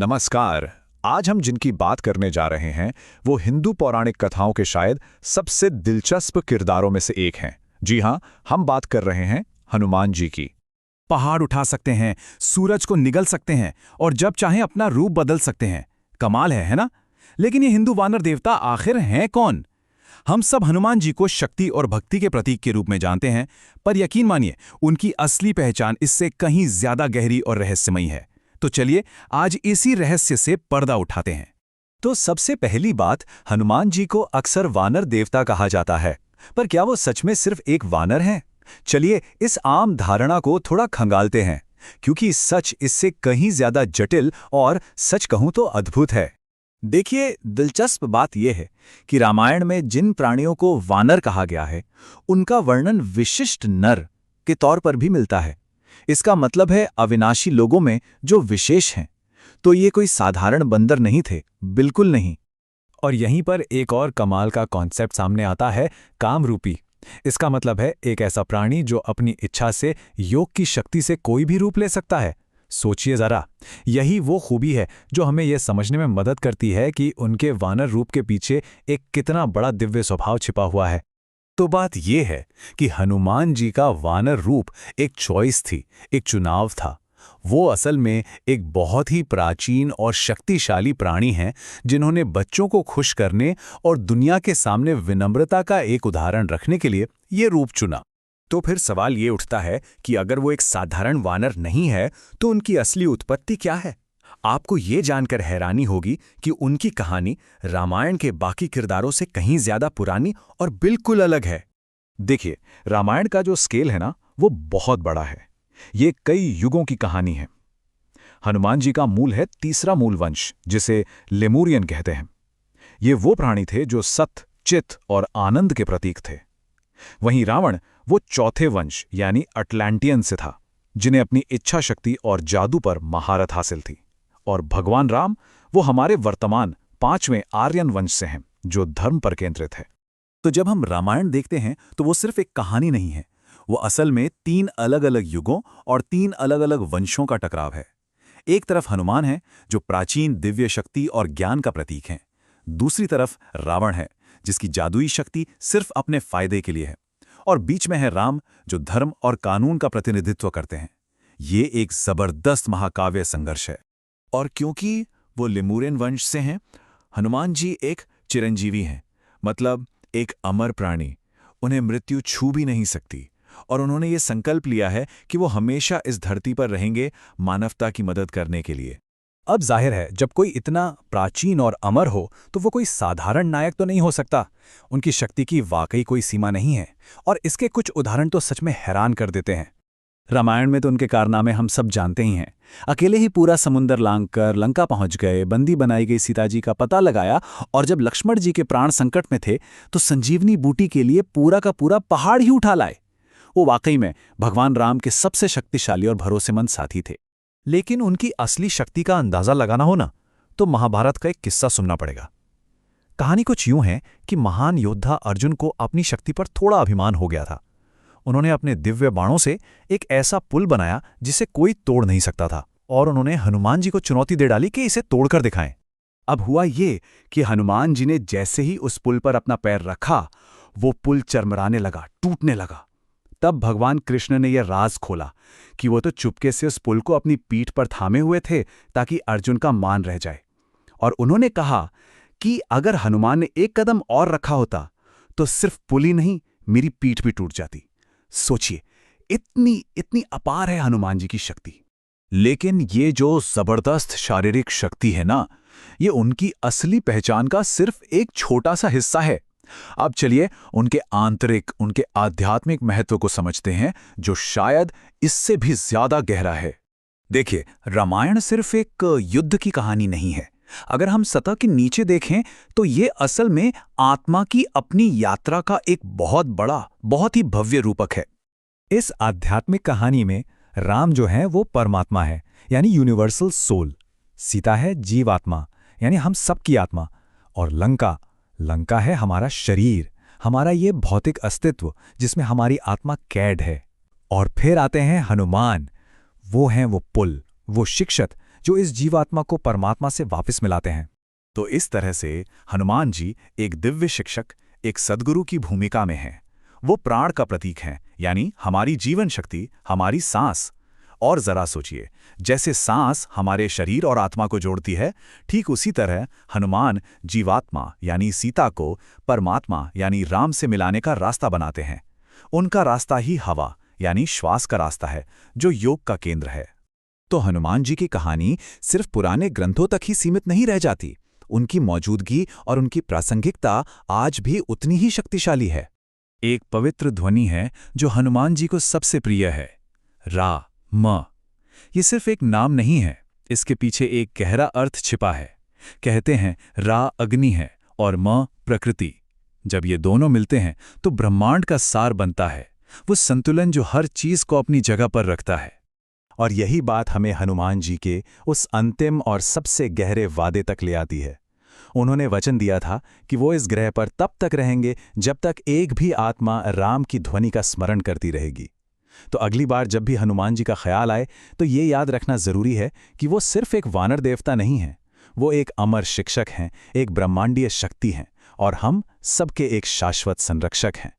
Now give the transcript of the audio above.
नमस्कार। आज हम जिनकी बात करने जा रहे हैं वो हिंदू पौराणिक कथाओं के शायद सबसे दिलचस्प किरदारों में से एक हैं। जी हाँ, हम बात कर रहे हैं हनुमान जी की। पहाड़ उठा सकते हैं, सूरज को निगल सकते हैं और जब चाहें अपना रूप बदल सकते हैं। कमाल है ना? लेकिन ये हिंदू वानर देवता आखिर हैं कौन? हम सब हनुमान जी को शक्ति और भक्ति के प्रतीक के रूप में जानते हैं, पर यकीन मानिए उनकी असली पहचान इससे कहीं ज्यादा गहरी और रहस्यमयी है। तो चलिए आज इसी रहस्य से पर्दा उठाते हैं। तो सबसे पहली बात, हनुमान जी को अक्सर वानर देवता कहा जाता है, पर क्या वो सच में सिर्फ एक वानर हैं? चलिए इस आम धारणा को थोड़ा खंगालते हैं, क्योंकि सच इससे कहीं ज्यादा जटिल और सच कहूं तो अद्भुत है। देखिए, दिलचस्प बात यह है कि रामायण में जिन प्राणियों को वानर कहा गया है, उनका वर्णन विशिष्ट नर के तौर पर भी मिलता है। इसका मतलब है अविनाशी लोगों में जो विशेष हैं। तो ये कोई साधारण बंदर नहीं थे, बिल्कुल नहीं। और यहीं पर एक और कमाल का कॉन्सेप्ट सामने आता है, कामरूपी। इसका मतलब है एक ऐसा प्राणी जो अपनी इच्छा से, योग की शक्ति से कोई भी रूप ले सकता है। सोचिए जरा, यही वो खूबी है जो हमें यह समझने में मदद करती है कि उनके वानर रूप के पीछे एक कितना बड़ा दिव्य स्वभाव छिपा हुआ है। तो बात यह है कि हनुमान जी का वानर रूप एक चॉइस थी, एक चुनाव था। वो असल में एक बहुत ही प्राचीन और शक्तिशाली प्राणी हैं जिन्होंने बच्चों को खुश करने और दुनिया के सामने विनम्रता का एक उदाहरण रखने के लिए ये रूप चुना। तो फिर सवाल ये उठता है कि अगर वो एक साधारण वानर नहीं है तो उनकी असली उत्पत्ति क्या है? आपको ये जानकर हैरानी होगी कि उनकी कहानी रामायण के बाकी किरदारों से कहीं ज्यादा पुरानी और बिल्कुल अलग है। देखिए, रामायण का जो स्केल है ना, वो बहुत बड़ा है। ये कई युगों की कहानी है। हनुमान जी का मूल है तीसरा मूल वंश, जिसे लेमुरियन कहते हैं। ये वो प्राणी थे जो सत्य, चित्त और आनंद के प्रतीक थे। वहीं रावण वो चौथे वंश यानी अटलांटियन से था, जिन्हें अपनी इच्छा शक्ति और जादू पर महारत हासिल थी। और भगवान राम वो हमारे वर्तमान पांचवें आर्यन वंश से हैं, जो धर्म पर केंद्रित है। तो जब हम रामायण देखते हैं तो वो सिर्फ एक कहानी नहीं है, वो असल में 3 अलग-अलग युगों और 3 अलग-अलग वंशों का टकराव है। एक तरफ हनुमान है जो प्राचीन दिव्य शक्ति और ज्ञान का प्रतीक है। दूसरी तरफ रावण है जिसकी जादुई शक्ति सिर्फ अपने फायदे के लिए है। और बीच में है राम जो धर्म और कानून का प्रतिनिधित्व करते हैं। ये एक जबरदस्त महाकाव्य संघर्ष है। और क्योंकि वो लेमुरियन वंश से हैं, हनुमान जी एक चिरंजीवी हैं, मतलब एक अमर प्राणी। उन्हें मृत्यु छू भी नहीं सकती और उन्होंने ये संकल्प लिया है कि वो हमेशा इस धरती पर रहेंगे, मानवता की मदद करने के लिए। अब जाहिर है, जब कोई इतना प्राचीन और अमर हो तो वो कोई साधारण नायक तो नहीं हो सकता। उनकी शक्ति की वाकई कोई सीमा नहीं है और इसके कुछ उदाहरण तो सच में हैरान कर देते हैं। रामायण में तो उनके कारनामे हम सब जानते ही हैं। अकेले ही पूरा समुंदर लांघकर लंका पहुंच गए, बंदी बनाई गई सीता जी का पता लगाया और जब लक्ष्मण जी के प्राण संकट में थे तो संजीवनी बूटी के लिए पूरा का पूरा पहाड़ ही उठा लाए। वो वाकई में भगवान राम के सबसे शक्तिशाली और भरोसेमंद साथी थे। लेकिन उनकी असली शक्ति का अंदाजा लगाना हो ना, तो महाभारत का एक किस्सा सुनना पड़ेगा। कहानी कुछ यूं है कि महान योद्धा अर्जुन को अपनी शक्ति पर थोड़ा अभिमान हो गया था। उन्होंने अपने दिव्य बाणों से एक ऐसा पुल बनाया जिसे कोई तोड़ नहीं सकता था और उन्होंने हनुमान जी को चुनौती दे डाली कि इसे तोड़कर दिखाएं। अब हुआ ये कि हनुमान जी ने जैसे ही उस पुल पर अपना पैर रखा, वो पुल चरमराने लगा, टूटने लगा। तब भगवान कृष्ण ने यह राज खोला कि वो तो चुपके से उस पुल को अपनी पीठ पर थामे हुए थे ताकि अर्जुन का मान रह जाए। और उन्होंने कहा कि अगर हनुमान ने एक कदम और रखा होता तो सिर्फ पुल ही नहीं, मेरी पीठ भी टूट जाती। सोचिए, इतनी अपार है हनुमान जी की शक्ति। लेकिन ये जो जबरदस्त शारीरिक शक्ति है ना, ये उनकी असली पहचान का सिर्फ एक छोटा सा हिस्सा है। अब चलिए उनके आंतरिक, उनके आध्यात्मिक महत्व को समझते हैं, जो शायद इससे भी ज्यादा गहरा है। देखिए, रामायण सिर्फ एक युद्ध की कहानी नहीं है। अगर हम सतह के नीचे देखें तो ये असल में आत्मा की अपनी यात्रा का एक बहुत बड़ा, बहुत ही भव्य रूपक है। इस आध्यात्मिक कहानी में राम जो है वो परमात्मा है, यानी यूनिवर्सल सोल। सीता है जीवात्मा, यानी हम सबकी आत्मा। और लंका है हमारा शरीर, हमारा ये भौतिक अस्तित्व जिसमें हमारी आत्मा कैद है। और फिर आते हैं हनुमान। वो हैं वो पुल, वो शिक्षक जो इस जीवात्मा को परमात्मा से वापस मिलाते हैं। तो इस तरह से हनुमान जी एक दिव्य शिक्षक, एक सद्गुरु की भूमिका में हैं। वो प्राण का प्रतीक हैं, यानी हमारी जीवन शक्ति, हमारी सांस। और जरा सोचिए, जैसे सांस हमारे शरीर और आत्मा को जोड़ती है, ठीक उसी तरह हनुमान जीवात्मा यानी सीता को परमात्मा यानी राम से मिलाने का रास्ता बनाते हैं। उनका रास्ता ही हवा यानी श्वास का रास्ता है, जो योग का केंद्र है। तो हनुमान जी की कहानी सिर्फ पुराने ग्रंथों तक ही सीमित नहीं रह जाती। उनकी मौजूदगी और उनकी प्रासंगिकता आज भी उतनी ही शक्तिशाली है। एक पवित्र ध्वनि है जो हनुमान जी को सबसे प्रिय है, रा म। ये सिर्फ एक नाम नहीं है, इसके पीछे एक गहरा अर्थ छिपा है। कहते हैं रा अग्नि है और म प्रकृति। जब ये दोनों मिलते हैं तो ब्रह्मांड का सार बनता है, वो संतुलन जो हर चीज को अपनी जगह पर रखता है। और यही बात हमें हनुमान जी के उस अंतिम और सबसे गहरे वादे तक ले आती है। उन्होंने वचन दिया था कि वो इस ग्रह पर तब तक रहेंगे जब तक एक भी आत्मा राम की ध्वनि का स्मरण करती रहेगी। तो अगली बार जब भी हनुमान जी का ख्याल आए तो ये याद रखना जरूरी है कि वो सिर्फ एक वानर देवता नहीं हैं, वो एक अमर शिक्षक हैं, एक ब्रह्मांडीय शक्ति हैं और हम सबके एक शाश्वत संरक्षक हैं।